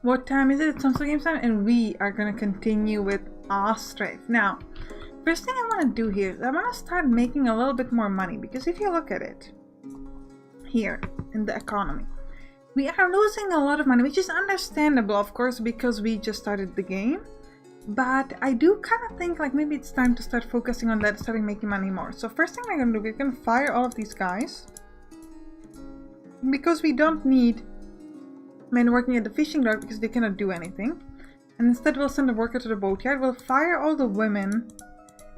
What time is it? It's also game time, and we are gonna continue with Ostriv. Now, first thing I want to do here is I want to start making a little bit more money, because if you look at it here in the economy, we are losing a lot of money, which is understandable, of course, because we just started the game. But I do kind of think like maybe it's time to start focusing on that, starting making money more. So first thing we're gonna do, we're gonna fire all of these guys, because we don't need men working at the fishing dock because they cannot do anything. And instead we'll send a worker to the boatyard. We'll fire all the women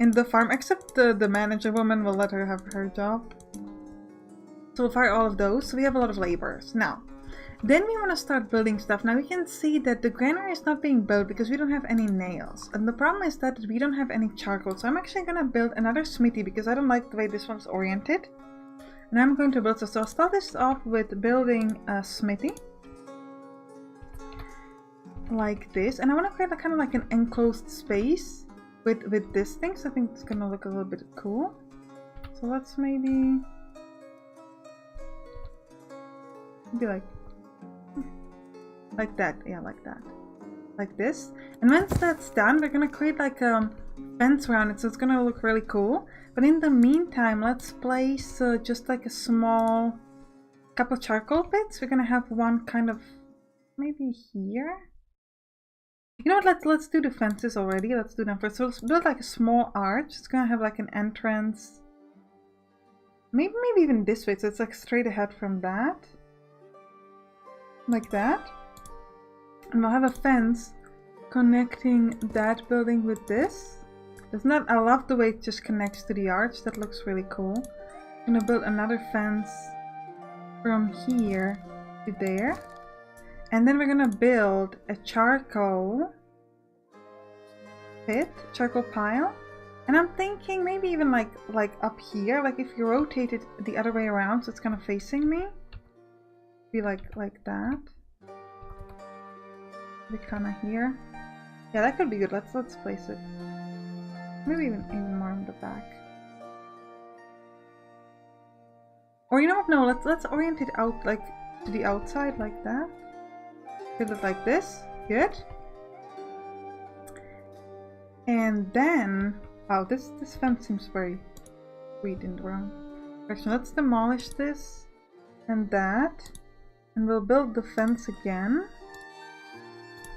in the farm, except the manager woman. We'll let her have her job. So we'll fire all of those. So we have a lot of laborers. Now, then we want to start building stuff. Now we can see that the granary is not being built because we don't have any nails. And the problem is that we don't have any charcoal. So I'm actually going to build another smithy because I don't like the way this one's oriented. And I'm going to build, so I'll start this off with building a smithy. Like this. And I want to create kind of like an enclosed space with this thing. So I think it's going to look a little bit cool. So let's maybe like that. Yeah, like that. Like this. And once that's done, we're gonna create like a fence around it, so it's gonna look really cool. But in the meantime, let's place just like a small couple charcoal pits. We're gonna have one kind of maybe here. You know what, let's do the fences already. Let's do them first. So let's build like a small arch. It's gonna have like an entrance. Maybe even this way, so it's like straight ahead from that. Like that. And we'll have a fence connecting that building with this. Isn't that, I love the way it just connects to the arch. That looks really cool. I'm gonna build another fence from here to there. And then we're gonna build a charcoal pit, charcoal pile. And I'm thinking maybe even like up here, like if you rotate it the other way around so it's kind of facing me. Be like that. Be kind of here. Yeah, that could be good. Let's place it. Maybe even more in the back. Or you know what? No, let's orient it out like to the outside like that. Build it like this. Good. And then, wow, this fence seems very sweet in the wrong direction. Let's demolish this and that, and we'll build the fence again.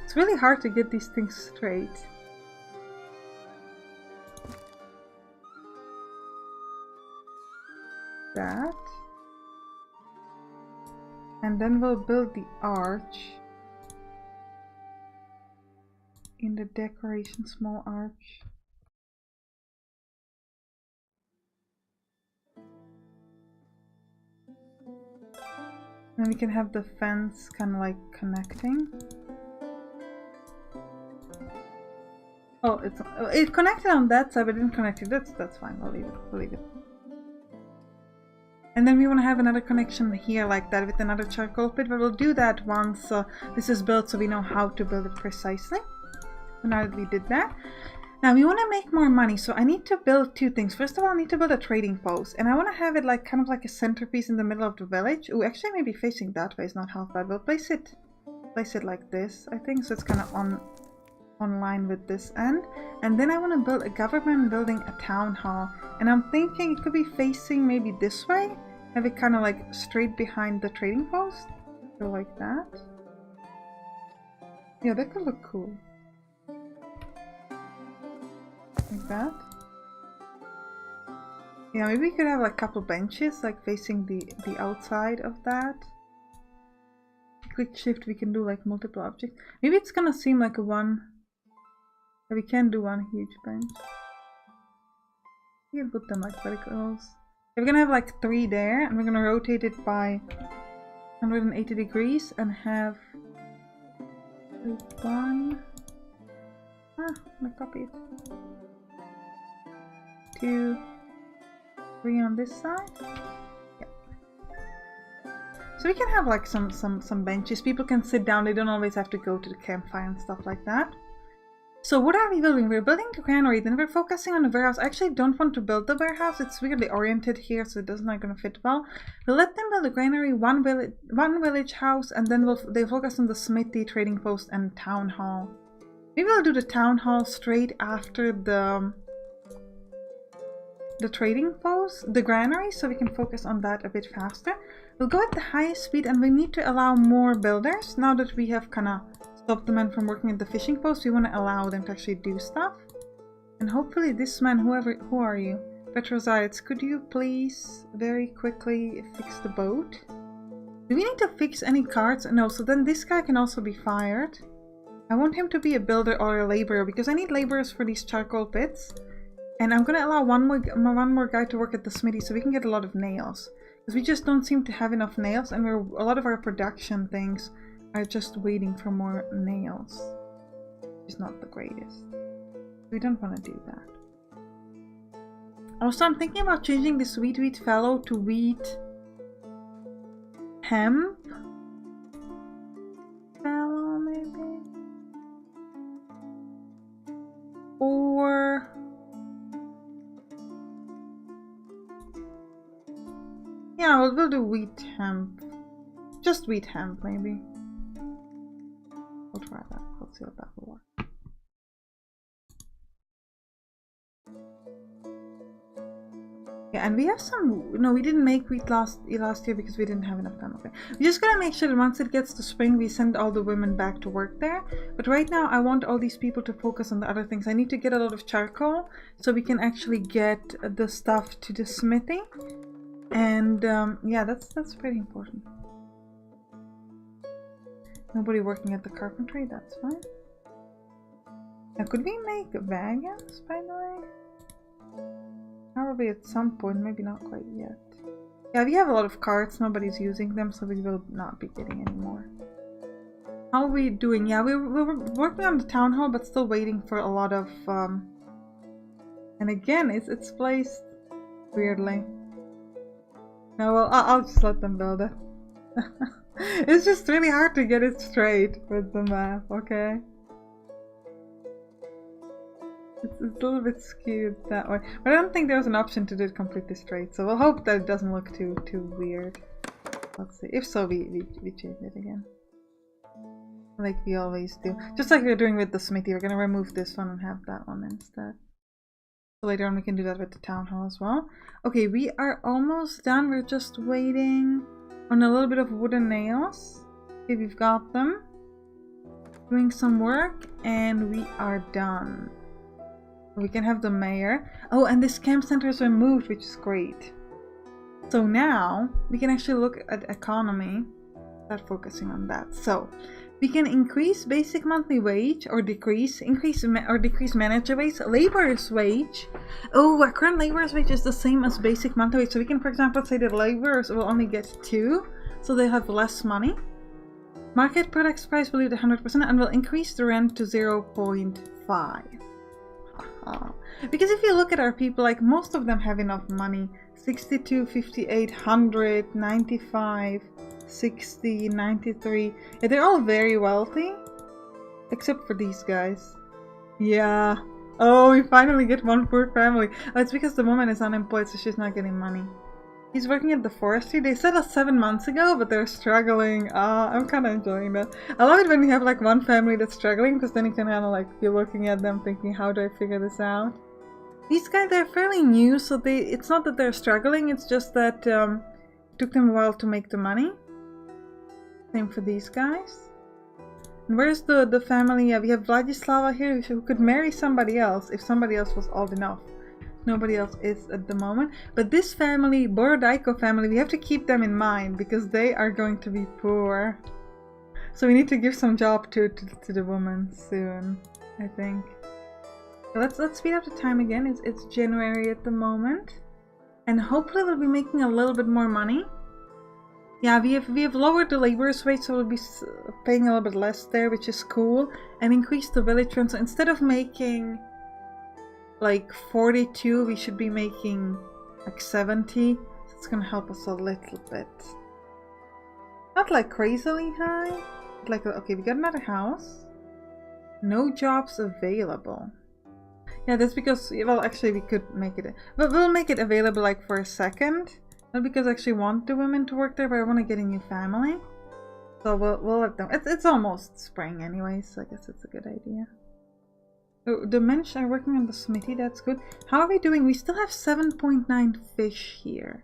It's really hard to get these things straight. That. And then we'll build the arch. In the decoration, small arch. Then we can have the fence kind of like connecting. Oh, it connected on that side, but it didn't connect it. That's fine. We'll leave it. And then we want to have another connection here like that with another charcoal pit, but we'll do that once this is built, so we know how to build it precisely. So now that we did that, now we want to make more money. So I need to build two things. First of all, I need to build a trading post, and I want to have it like kind of like a centerpiece in the middle of the village. Oh, actually, maybe facing that way is not half bad. We'll place it like this, I think, so it's kind of on line with this end. And then I want to build a government building, a town hall, and I'm thinking it could be facing maybe this way, have it kind of like straight behind the trading post, so like that. Yeah, that could look cool, like that. Yeah, maybe we could have like a couple benches like facing the outside of that. Click shift, we can do like multiple objects. Maybe it's gonna seem like a one. We can do one huge bench. We can put them like very close. We're gonna have like 3 there, and we're gonna rotate it by 180 degrees and have 1. I'm gonna copy it. 2, 3 on this side. Yeah. So we can have like some benches. People can sit down. They don't always have to go to the campfire and stuff like that. So what are we building? We're building the granary, then we're focusing on the warehouse. I actually don't want to build the warehouse. It's weirdly oriented here, so it's not going to fit well. We'll let them build the granary, one village house, and then they focus on the smithy, trading post, and town hall. Maybe we'll do the town hall straight after the trading post, the granary, so we can focus on that a bit faster. We'll go at the highest speed, and we need to allow more builders. Now that we have kind of stopped the men from working at the fishing post, we want to allow them to actually do stuff. And hopefully this man, who are you? Petrozites, could you please very quickly fix the boat? Do we need to fix any carts? No, so then this guy can also be fired. I want him to be a builder or a laborer, because I need laborers for these charcoal pits. And I'm going to allow one more guy to work at the smithy, so we can get a lot of nails. Because we just don't seem to have enough nails, and a lot of our production things are just waiting for more nails. Which is not the greatest. We don't want to do that. Also, I'm thinking about changing this wheat fallow to wheat hemp fallow, maybe? Or... yeah, we'll do wheat hemp. Just wheat hemp, maybe. We'll try that. Let's see what that will work. Yeah, and we have some... no, we didn't make wheat last year because we didn't have enough time. Okay. We're just gonna make sure that once it gets to spring, we send all the women back to work there. But right now, I want all these people to focus on the other things. I need to get a lot of charcoal so we can actually get the stuff to the smithy. And yeah, that's pretty important. Nobody working at the carpentry, that's fine. Now, could we make wagons, by the way? Probably at some point, maybe not quite yet. Yeah, we have a lot of carts, nobody's using them, so we will not be getting any more. How are we doing? Yeah, we were working on the town hall, but still waiting for a lot of... and again, it's placed weirdly. No, well, I'll just let them build it. It's just really hard to get it straight with the map, okay? It's a little bit skewed that way. But I don't think there's an option to do it completely straight, so we'll hope that it doesn't look too weird. Let's see. If so, we change it again. Like we always do. Just like we're doing with the smithy, we're gonna remove this one and have that one instead. So later on we can do that with the town hall as well. Okay, we are almost done. We're just waiting on a little bit of wooden nails. Okay, we've got them. Doing some work and we are done. We can have the mayor. Oh, and this camp center is removed, which is great. So now we can actually look at economy. Start focusing on that. So we can increase basic monthly wage or decrease manager wage, laborer's wage. Oh, our current laborer's wage is the same as basic monthly wage. So we can, for example, say that laborers will only get 2, so they have less money. Market products price will leave 100% and will increase the rent to 0.5. Because if you look at our people, like most of them have enough money. 62, 58, 100, 95, 60, 93. Yeah, they're all very wealthy. Except for these guys. Yeah. Oh, we finally get one poor family. Oh, it's because the woman is unemployed, so she's not getting money. He's working at the forestry. They said us 7 months ago, but they're struggling. I'm kind of enjoying that. I love it when you have like one family that's struggling, because then you can kind of like be looking at them thinking, how do I figure this out? These guys, they're fairly new, so it's not that they're struggling, it's just that it took them a while to make the money. Same for these guys. And where's the family? Yeah, we have Vladislava here who could marry somebody else if somebody else was old enough. Nobody else is at the moment. But this family, Borodajko family, we have to keep them in mind because they are going to be poor. So we need to give some job to the woman soon, I think. Let's speed up the time again. It's January at the moment. And hopefully we'll be making a little bit more money. Yeah, we have lowered the laborer's wage, so we'll be paying a little bit less there, which is cool. And increased the village rent. So instead of making like 42, we should be making like 70. So it's gonna help us a little bit. Not like crazily high. But like, okay, we got another house. No jobs available. Yeah, that's because, well, actually we could make it, but we'll make it available like for a second. Not because I actually want the women to work there, but I want to get a new family. So we'll let them. It's almost spring anyway, so I guess it's a good idea. Oh, the men are working on the smithy, that's good. How are we doing? We still have 7.9 fish here.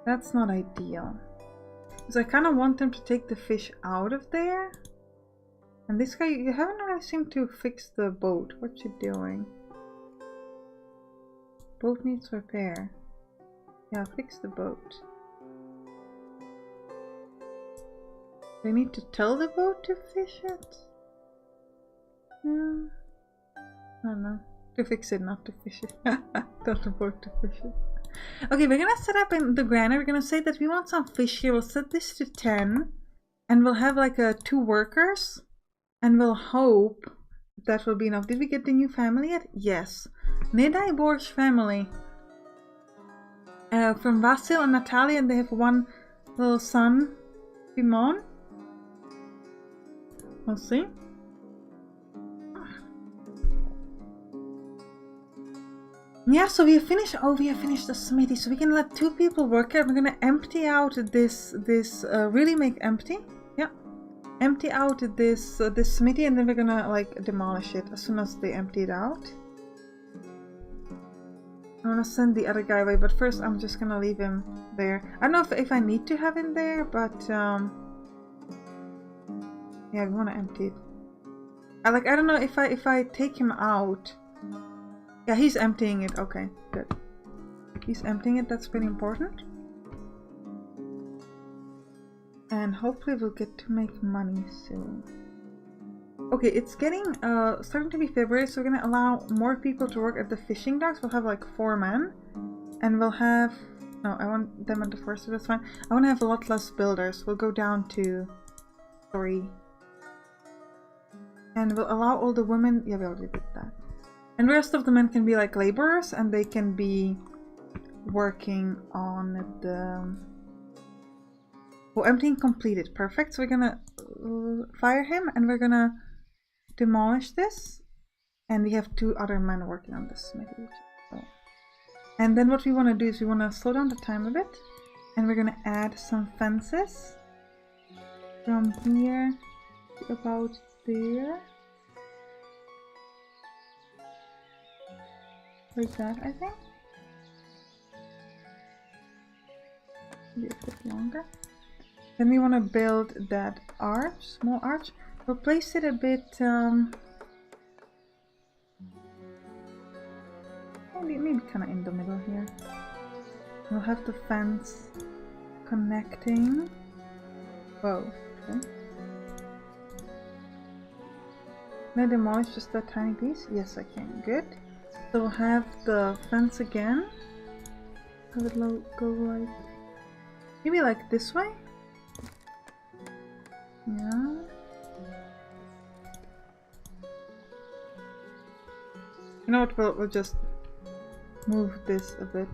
That's not ideal. Because I kind of want them to take the fish out of there. And this guy, you haven't really seemed to fix the boat. What you doing? Boat needs repair. Yeah, fix the boat. Do I need to tell the boat to fish it? Yeah. I don't know. To fix it, not to fish it. Tell the boat to fish it. Okay, we're gonna set up in the granary. We're gonna say that we want some fish here. We'll set this to 10. And we'll have like 2 workers. And we'll hope that will be enough. Did we get the new family yet? Yes. Nedai Bor's family. From Vasil and Natalia, and they have 1 little son, Simon. We'll see. Yeah, so we have finished. Oh, we have finished the smithy, so we can let 2 people work here. We're gonna empty out this really make empty. Yeah, empty out this smithy, and then we're gonna like demolish it as soon as they empty it out. I want to send the other guy away, but first I'm just gonna leave him there. I don't know if I need to have him there, but yeah, we want to empty it. I don't know if I take him out. Yeah, he's emptying it. Okay, good. He's emptying it. That's pretty important. And hopefully we'll get to make money soon. Okay, it's getting starting to be February, so we're gonna allow more people to work at the fishing docks. We'll have like 4 men, and we'll have no. I want them at the first, so that's fine. I want to have a lot less builders. We'll go down to 3, and we'll allow all the women. Yeah, we already did that. And the rest of the men can be like laborers, and they can be working on the... Oh, emptying completed. Perfect. So we're gonna fire him, and we're gonna demolish this. And we have 2 other men working on this smithy. And then what we want to do is we want to slow down the time a bit. And we're gonna add some fences from here to about there. Like that, I think. Maybe a bit longer. Then we want to build that arch, small arch. We'll place it a bit, maybe kind of in the middle here. We'll have the fence connecting. Whoa, okay. Can I demolish just that tiny piece? Yes, I can. Good. So we'll have the fence again. Have it go like... maybe like this way? Yeah. You know what, we'll just move this a bit.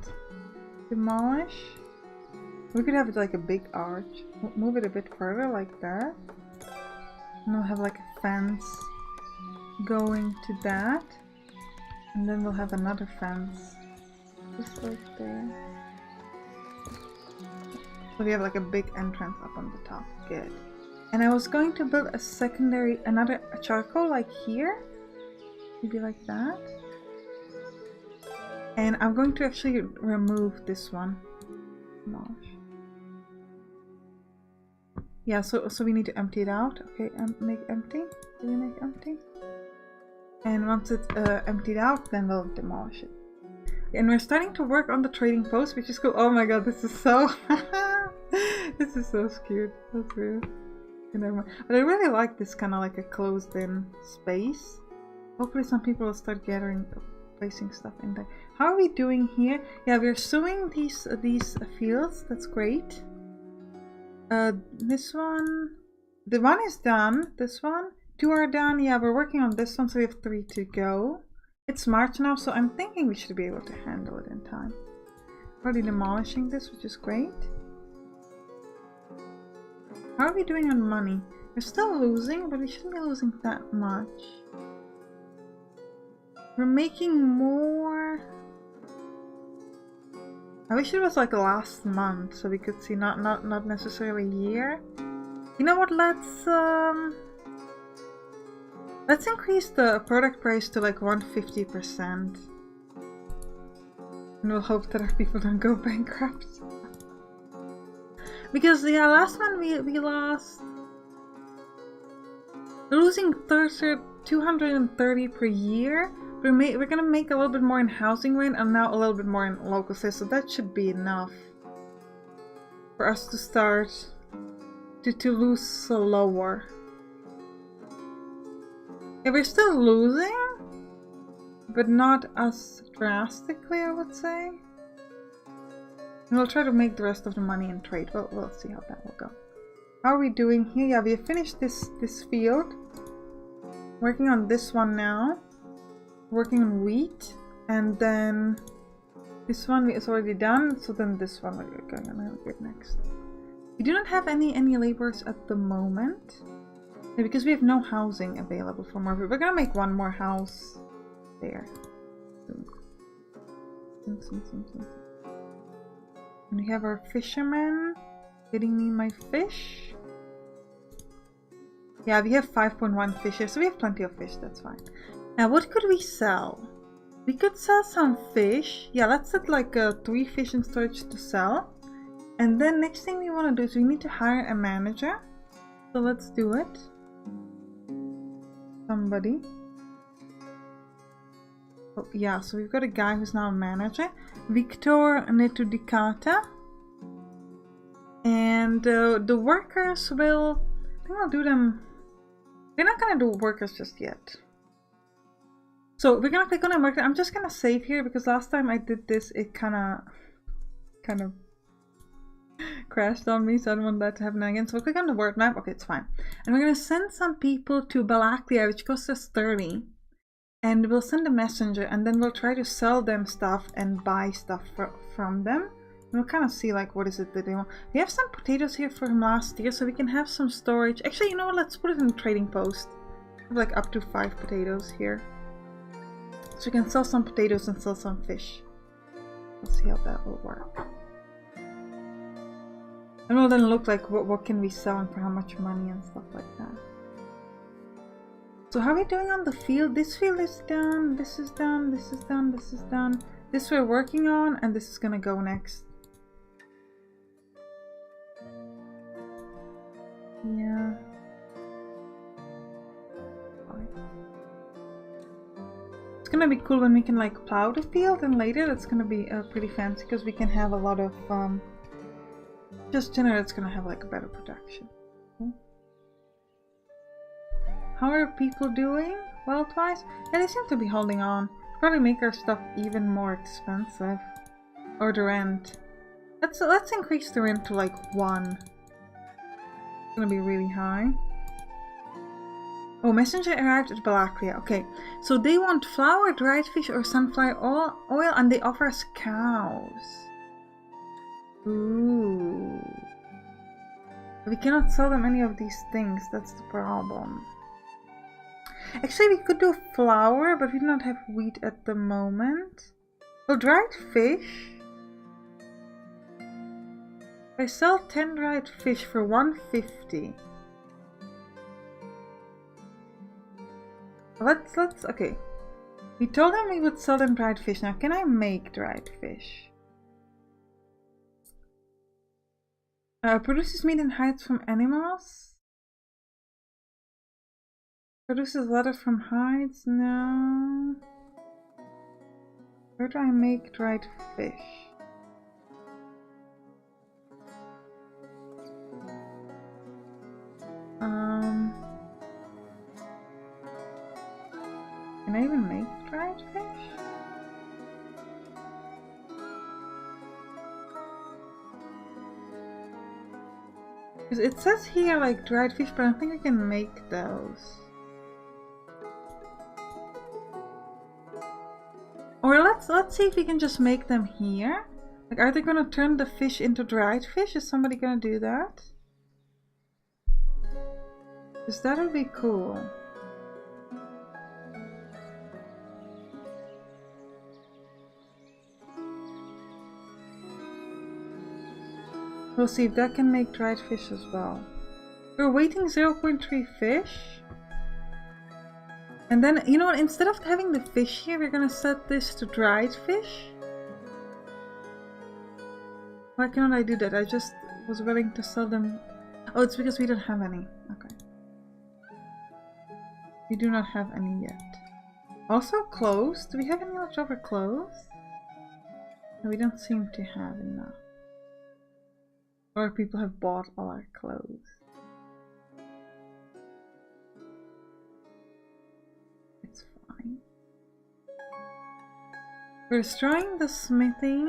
Demolish. We could have it like a big arch. Move it a bit further like that. And we'll have like a fence going to that. And then we'll have another fence just like there. So we have like a big entrance up on the top. Good. And I was going to build a secondary, another charcoal like here. Maybe like that. And I'm going to actually remove this one. Yeah, so we need to empty it out. Okay, make empty. Do we make empty? And once it's emptied out, then we'll demolish it. And we're starting to work on the trading post, which is cool. Oh my god, this is so... this is so skewed. That's weird. But I really like this kind of like a closed-in space. Hopefully some people will start placing stuff in there. How are we doing here? Yeah, we're sowing these fields. That's great. This one... the one is done. This one. 2 are done. Yeah, we're working on this one, so we have 3 to go. It's March now, so I'm thinking we should be able to handle it in time. Already demolishing this, which is great. How are we doing on money? We're still losing, but we shouldn't be losing that much. We're making more. I wish it was like last month so we could see not necessarily a year. You know what, let's increase the product price to like 150%. And we'll hope that our people don't go bankrupt. Because yeah, last one we lost. We're losing 230 per year. We're gonna make a little bit more in housing rent and now a little bit more in local sales, so that should be enough for us to start to lose slower. Yeah, we're still losing, but not as drastically, I would say. And we'll try to make the rest of the money in trade. We'll see how that will go. How are we doing here? Yeah, we have finished this field. Working on this one now. Working on wheat, and then this one is already done, so then this one we're going to get next. We do not have any laborers at the moment, because we have no housing available for more. We're going to make one more house there. And we have our fishermen getting me my fish. Yeah, we have 5.1 fish here, so we have plenty of fish, that's fine. Now, what could we sell? We could sell some fish. Yeah, let's set like 3 fish in storage to sell. And then next thing we want to do is we need to hire a manager. So let's do it. Somebody. Oh, yeah, so we've got a guy who's now a manager. Victor Netudicata. And the workers will... I think I'll do them... We're not going to do workers just yet. So we're gonna click on a market. I'm just gonna save here because last time I did this, it kind of crashed on me, so I don't want that to happen again. So we'll click on the word map. Okay, it's fine. And we're gonna send some people to Balaklia, which costs us 30. And we'll send a messenger, and then we'll try to sell them stuff and buy stuff from them. And we'll kind of see like what is it that they want. We have some potatoes here from last year, so we can have some storage. Actually, you know what? Let's put it in the trading post. We have like up to 5 potatoes here. So we can sell some potatoes and sell some fish. Let's see how that will work. And we'll then look like what can we sell and for how much money and stuff like that. So how are we doing on the field? This field is done, this is done, this is done, this is done. This we're working on, and this is gonna go next. Yeah. It's gonna be cool when we can like plow the field, and later that's gonna be pretty fancy because we can have a lot of just generally it's gonna have like a better production. Okay. How are people doing wealth-wise? Yeah, they seem to be holding on. Probably make our stuff even more expensive, or the rent. Let's increase the rent to like 1. It's gonna be really high. Oh, messenger arrived at Balaklia. Okay, so they want flour, dried fish, or sunflower oil, and they offer us cows. Ooh. We cannot sell them any of these things, that's the problem. Actually, we could do flour, but we do not have wheat at the moment. Well, dried fish. I sell 10 dried fish for 150. Let's okay. We told them we would sell them dried fish. Now, can I make dried fish? Produces meat and hides from animals. Produces leather from hides. No. Where do I make dried fish? Can I even make dried fish? Because it says here like dried fish, but I don't think we can make those. Or let's see if we can just make them here. Like, are they gonna turn the fish into dried fish? Is somebody gonna do that? Because that would be cool. We'll see if that can make dried fish as well. We're waiting 0.3 fish. And then, you know what, instead of having the fish here, we're gonna set this to dried fish. Why cannot I do that? I just was willing to sell them. Oh, it's because we don't have any. Okay. We do not have any yet. Also clothes. Do we have any leftover clothes? No, we don't seem to have enough. Or people have bought all our clothes. It's fine. We're destroying the smithy.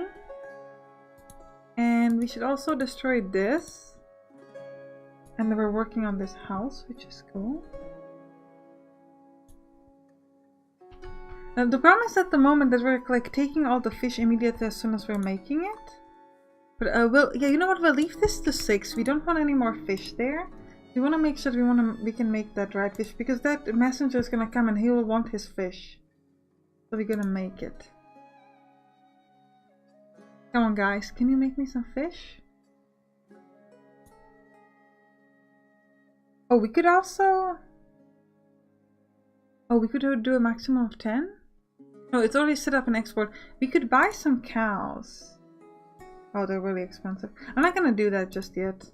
And we should also destroy this. And then we're working on this house, which is cool. The problem is at the moment that we're like taking all the fish immediately as soon as we're making it. But yeah, you know what? We'll leave this to 6. We don't want any more fish there. We want to make sure we can make that dried fish because that messenger is gonna come and he will want his fish. So we're gonna make it. Come on, guys! Can you make me some fish? Oh, we could also. Oh, we could do a maximum of 10. No, it's already set up in export. We could buy some cows. Oh, they're really expensive. I'm not gonna do that just yet.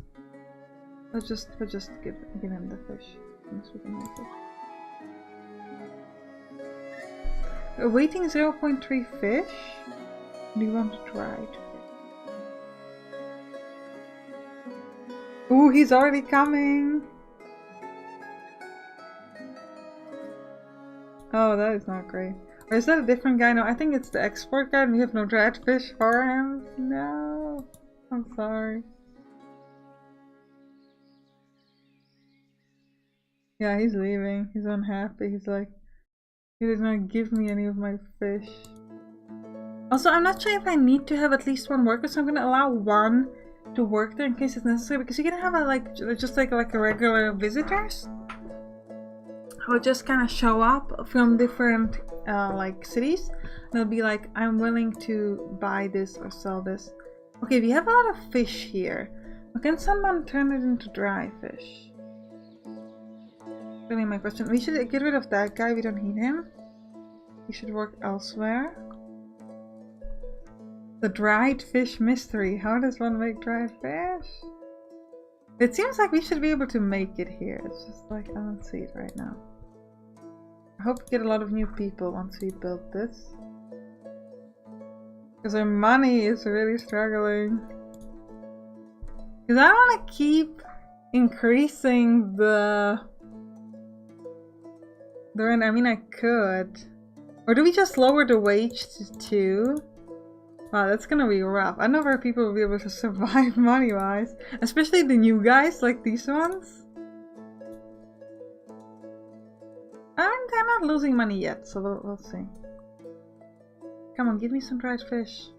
We'll just give him the fish. Unless we can make it. We're waiting 0.3 fish. Do you want to try it? Ooh, he's already coming. Oh, that is not great. Or is that a different guy? No, I think it's the export guy and we have no dried fish for him. No. I'm sorry. Yeah, he's leaving. He's unhappy. He's like, he did not give me any of my fish. Also, I'm not sure if I need to have at least one worker, so I'm gonna allow one to work there in case it's necessary, because you're gonna have just like a regular visitors who just kind of show up from different like cities. And they'll be like, I'm willing to buy this or sell this. Okay, we have a lot of fish here. Well, can someone turn it into dry fish? Really my question. We should get rid of that guy, we don't need him. He should work elsewhere. The dried fish mystery. How does one make dried fish? It seems like we should be able to make it here. It's just like I don't see it right now. I hope we get a lot of new people once we build this. Because our money is really struggling. Because I want to keep increasing the rent. I mean, I could. Or do we just lower the wage to 2? Wow, that's gonna be rough. I know where people will be able to survive money-wise. Especially the new guys, like these ones. They're not losing money yet, so we'll see. Come on, give me some dried fish.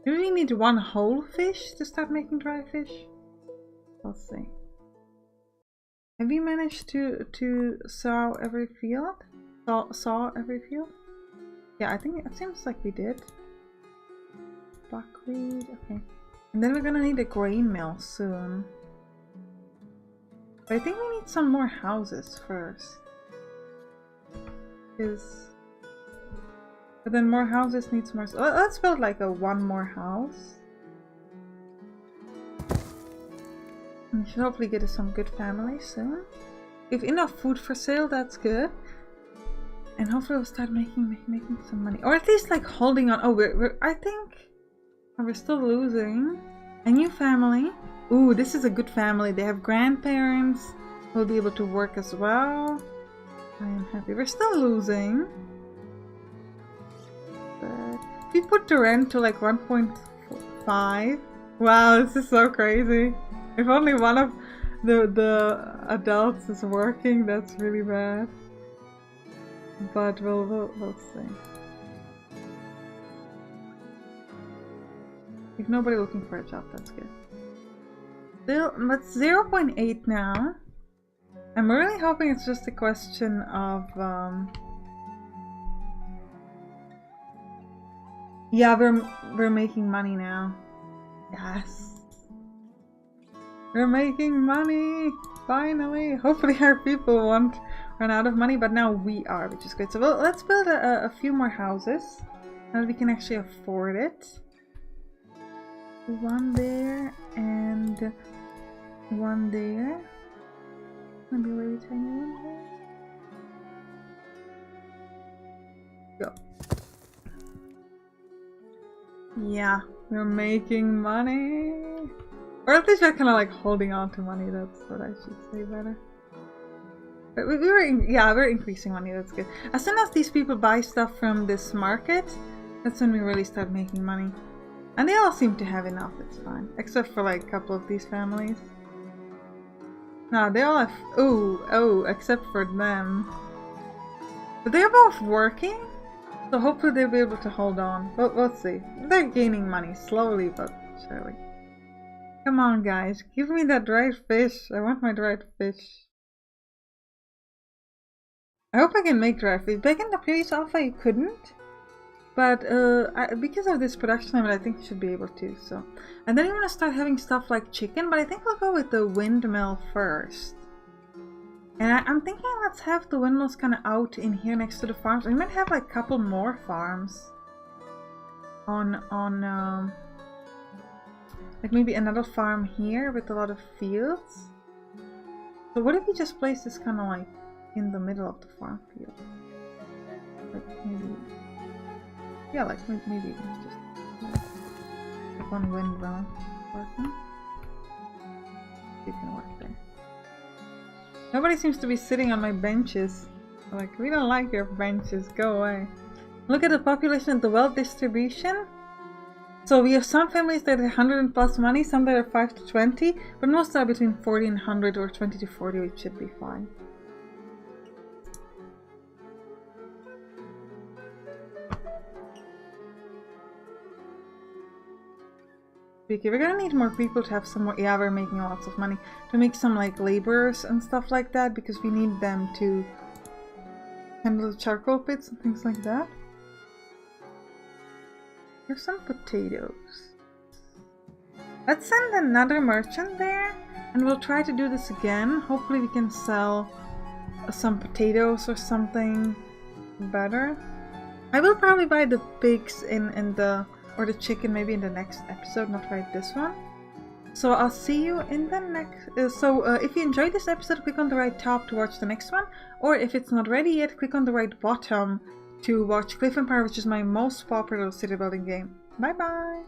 Do we need one whole fish to start making dried fish? Let's see. Have we managed to sow every field? Saw every field? Yeah, I think it seems like we did. Buckwheat, okay. And then we're gonna need a grain mill soon. But I think we need some more houses first. But then more houses needs more. Let's build like one more house. We should hopefully get some good families soon. If enough food for sale, that's good. And hopefully we'll start making some money, or at least like holding on. Oh, I think we're still losing. A new family. Ooh, this is a good family. They have grandparents. We'll be able to work as well. I am happy. We're still losing. But if we put the rent to like 1.5. Wow, this is so crazy. If only one of the adults is working, that's really bad. But we'll see. If nobody looking for a job, that's good. Still, but 0.8 now. I'm really hoping it's just a question of yeah, we're making money now. Yes. We're making money! Finally! Hopefully our people won't run out of money, but now we are, which is good. So let's build a few more houses. Now that we can actually afford it. One there and one there. Maybe a really tiny one there. Go. Yeah, we're making money! Or at least we're kind of like holding on to money, that's what I should say better. But we're increasing money, that's good. As soon as these people buy stuff from this market, that's when we really start making money. And they all seem to have enough, it's fine. Except for like a couple of these families. No, they all have... Oh, except for them. But they're both working, so hopefully they'll be able to hold on. But we'll see. They're gaining money, slowly but surely. Come on, guys. Give me that dried fish. I want my dried fish. I hope I can make dried fish. Back in the previous alpha, you couldn't. But because of this production limit, I think you should be able to. So, and then you want to start having stuff like chicken. But I think we'll go with the windmill first. And I'm thinking let's have the windmills kind of out in here next to the farms. We might have like a couple more farms. Like maybe another farm here with a lot of fields. So what if we just place this kind of like in the middle of the farm field? Like maybe... Yeah, like maybe just like one windmill working. You can work there. Nobody seems to be sitting on my benches. They're like, we don't like your benches, go away. Look at the population and the wealth distribution. So we have some families that are 100 and plus money, some that are 5 to 20, but most are between 40 and 100 or 20 to 40, which should be fine. Okay, we're gonna need more people to have some more. Yeah, we're making lots of money to make some like laborers and stuff like that because we need them to handle the charcoal pits and things like that. Here's some potatoes. Let's send another merchant there and we'll try to do this again. Hopefully we can sell some potatoes or something better. I will probably buy the pigs or the chicken maybe in the next episode, not right this one. So I'll see you in the next... if you enjoyed this episode, click on the right top to watch the next one. Or if it's not ready yet, click on the right bottom to watch Cliff Empire, which is my most popular city building game. Bye bye!